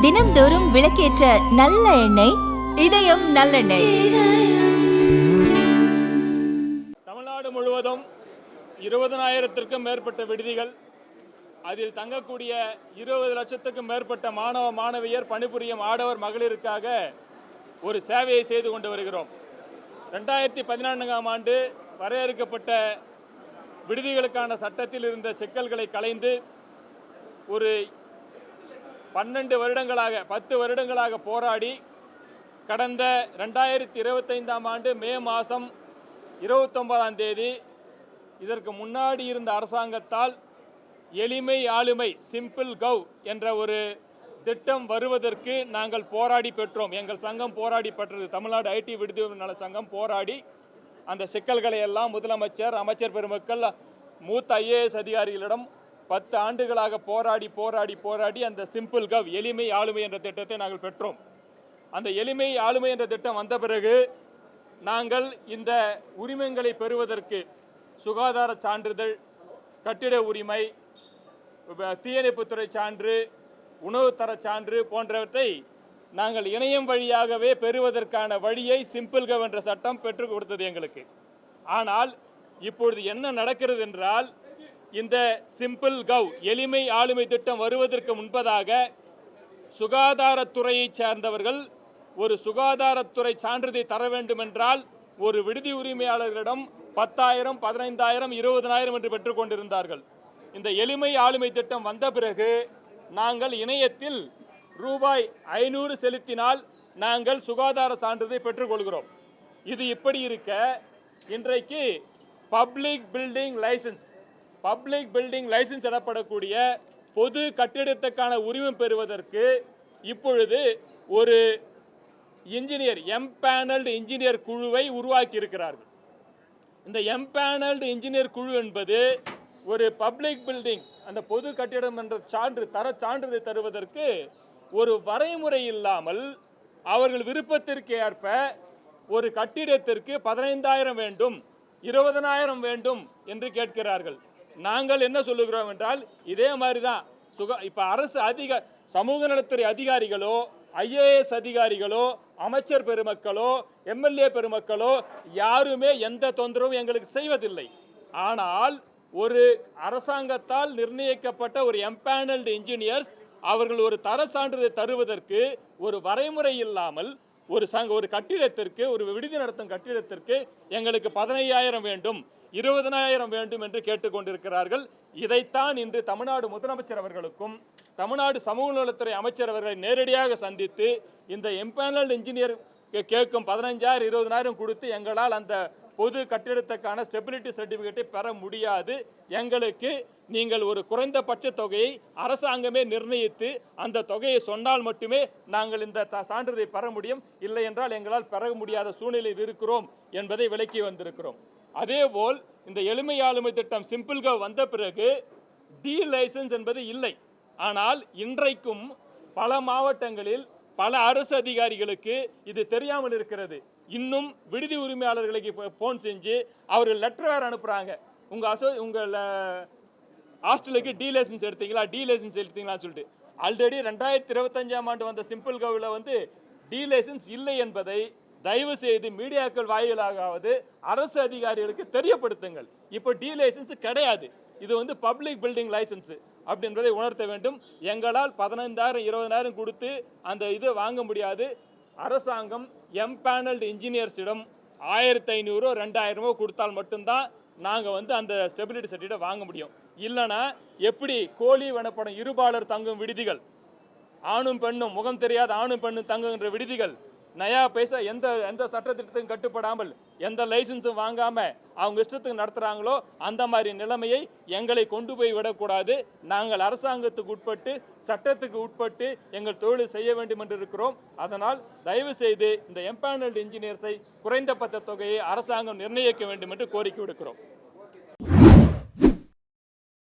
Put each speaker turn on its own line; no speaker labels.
தினம்தோறும் விளக்கேற்ற நல்ல எண்ணெய் இதயம் நல்லெண்ணெய்.
தமிழ்நாடு முழுவதும் 20,000க்கும் மேற்பட்ட விடுதிகள், அதில் தங்கக்கூடிய 20 லட்சத்துக்கும் மேற்பட்ட மாணவ மாணவியர் பணிபுரியும் ஆடவர் மகளிருக்காக ஒரு சேவையை செய்து கொண்டு வருகிறோம். 2014ஆம் ஆண்டு வரையறுக்கப்பட்ட விடுதிகளுக்கான சட்டத்தில் இருந்த சிக்கல்களை களைந்து ஒரு 10 வருடங்களாக போராடி கடந்த 2025ஆம் ஆண்டு மே மாதம் 29ஆம் தேதி இதற்கு முன்னாடி இருந்த அரசாங்கத்தால் எளிமை ஆளுமை சிம்பிள் கவ் என்ற ஒரு திட்டம் வருவதற்கு நாங்கள் போராடி பெற்றோம். எங்கள் சங்கம் போராடி பெற்றது. தமிழ்நாடு ஐடி விடுதி நல சங்கம் போராடி அந்த சிக்கல்களை எல்லாம் முதலமைச்சர், அமைச்சர் பெருமக்கள், மூத்த IAS அதிகாரிகளிடம் 10 ஆண்டுகளாக போராடி அந்த சிம்பிள் கவ் எளிமை ஆளுமை என்ற திட்டத்தை நாங்கள் பெற்றோம். அந்த எளிமை ஆளுமை என்ற திட்டம் வந்த பிறகு நாங்கள் இந்த உரிமங்களை பெறுவதற்கு சுகாதார சான்றிதழ், கட்டிட உரிமை, தீயணைப்புத்துறை சான்று, உணவு தர சான்று போன்றவற்றை நாங்கள் இணையம் வழியாகவே பெறுவதற்கான வழியை சிம்பிள் கவ் என்ற சட்டம் பெற்றுக் கொடுத்தது எங்களுக்கு. ஆனால் இப்பொழுது என்ன நடக்கிறது என்றால், இந்த சிம்பிள் கவ் எளிமை ஆளுமை திட்டம் வருவதற்கு முன்பதாக சுகாதாரத்துறையை சார்ந்தவர்கள் ஒரு சுகாதாரத்துறை சான்றிதழை தர வேண்டும் என்றால் ஒரு விடுதி உரிமையாளர்களிடம் 10,000, 15,000, 20,000 என்று பெற்றுக் கொண்டிருந்தார்கள். இந்த எளிமை ஆளுமை திட்டம் வந்த பிறகு நாங்கள் இணையத்தில் ரூபாய் 500 செலுத்தினால் நாங்கள் சுகாதார சான்றிதழை பெற்றுக்கொள்கிறோம். இது இப்படி இருக்க, இன்றைக்கு பப்ளிக் பில்டிங் லைசன்ஸ் எனப்படக்கூடிய பொது கட்டிடத்துக்கான உரிமம் பெறுவதற்கு இப்பொழுது ஒரு இன்ஜினியர், எம்பேனல்டு இன்ஜினியர் குழுவை உருவாக்கி இருக்கிறார்கள். இந்த எம்பேனல்டு இன்ஜினியர் குழு என்பது ஒரு பப்ளிக் பில்டிங், அந்த பொது கட்டிடம் என்ற சான்றிதழை தருவதற்கு ஒரு வரைமுறை இல்லாமல் அவர்கள் விருப்பத்திற்கு ஏற்ப ஒரு கட்டிடத்திற்கு 15,000 வேண்டும், 20,000 வேண்டும் என்று கேட்கிறார்கள். நாங்கள் என்ன சொல்லுகிறோம் என்றால், இதே மாதிரி தான் இப்போ அரசு சமூக நலத்துறை அதிகாரிகளோ, IAS அதிகாரிகளோ, அமைச்சர் பெருமக்களோ, MLA பெருமக்களோ யாருமே எந்த தொந்தரவும் எங்களுக்கு செய்வதில்லை. ஆனால் ஒரு அரசாங்கத்தால் நிர்ணயிக்கப்பட்ட ஒரு எம்பேனல்டு இன்ஜினியர்ஸ் அவர்கள் ஒரு தர சான்றிதழை தருவதற்கு ஒரு வரைமுறை இல்லாமல் ஒரு கட்டிடத்திற்கு, ஒரு விடுதி நடத்தும் கட்டிடத்திற்கு எங்களுக்கு 15,000 வேண்டும், 20,000 வேண்டும் என்று கேட்டுக்கொண்டிருக்கிறார்கள். இதைத்தான் இன்று தமிழ்நாடு முதலமைச்சர் அவர்களுக்கும் தமிழ்நாடு சமூக நலத்துறை அமைச்சர் அவர்களை நேரடியாக சந்தித்து இந்த எம்பேனல்டு இன்ஜினியர் கேட்கும் 15,000, 20,000 கொடுத்து எங்களால் அந்த பொது கட்டிடத்துக்கான ஸ்டெபிலிட்டி சர்டிஃபிகேட்டை பெற முடியாது, எங்களுக்கு நீங்கள் ஒரு குறைந்தபட்ச தொகையை அரசாங்கமே நிர்ணயித்து அந்த தொகையை சொன்னால் மட்டுமே நாங்கள் இந்த சான்றிதழை பெற முடியும், இல்லை என்றால் எங்களால் பெற முடியாத சூழ்நிலையில் இருக்கிறோம் என்பதை விளக்கி வந்திருக்கிறோம். அதேபோல் இந்த எளிமை ஆளுமை திட்டம் சிம்பிள் கவ் வந்த பிறகு டி லைசன்ஸ் என்பது இல்லை. ஆனால் இன்றைக்கும் பல மாவட்டங்களில் பல அரசு அதிகாரிகளுக்கு இது தெரியாமல் இருக்கிறது. இன்னும் விடுதி உரிமையாளர்களுக்கு ஃபோன் செஞ்சு அவர்கள் லெட்டர் வேறு அனுப்புகிறாங்க, உங்கள் ஹாஸ்டலுக்கு டி லைசன்ஸ் எடுத்தீங்களான்னு சொல்லிட்டு. ஆல்ரெடி 2025ஆம் ஆண்டு வந்த சிம்பிள் கவ்வில் டி லைசன்ஸ் இல்லை என்பதை தயவு செய்து மீடியாக்கள் வாயிலாகாவது அரசு அதிகாரிகளுக்கு தெரியப்படுத்துங்கள். இப்போ டி லைசன்ஸ் கிடையாது, இது பப்ளிக் பில்டிங் லைசன்ஸ் அப்படின்றதை உணர்த்த வேண்டும். எங்களால் 15,000, 20,000 கொடுத்து அந்த இதை வாங்க முடியாது. அரசாங்கம் எம்பேனல்டு இன்ஜினியர்ஸிடம் 1,500, 2,000 கொடுத்தால் மட்டும்தான் நாங்கள் அந்த ஸ்டெபிலிட்டி சர்டிஃபிகேட் வாங்க முடியும். இல்லைனா எப்படி கோழி வனப்படம் இருபாலர் தங்கும் விடுதிகள், ஆணும் பெண்ணும் முகம் தெரியாத ஆணும் பெண்ணும் தங்குகின்ற விடுதிகள், நயா பைசா எந்த சட்டத்திட்டத்துக்கும் கட்டுப்படாமல் எந்த லைசன்ஸும் வாங்காமல் அவங்க இஷ்டத்துக்கு நடத்துகிறாங்களோ அந்த மாதிரி நிலைமையை எங்களை கொண்டு போய் விடக்கூடாது. நாங்கள் அரசாங்கத்துக்கு உட்பட்டு, சட்டத்துக்கு உட்பட்டு எங்கள் தொழிலை செய்ய வேண்டும் என்று இருக்கிறோம். அதனால் தயவு செய்து இந்த எம்பேனல்டு இன்ஜினியர்ஸை குறைந்தபட்ச தொகையை அரசாங்கம் நிர்ணயிக்க வேண்டும் என்று கோரிக்கை விடுக்கிறோம்.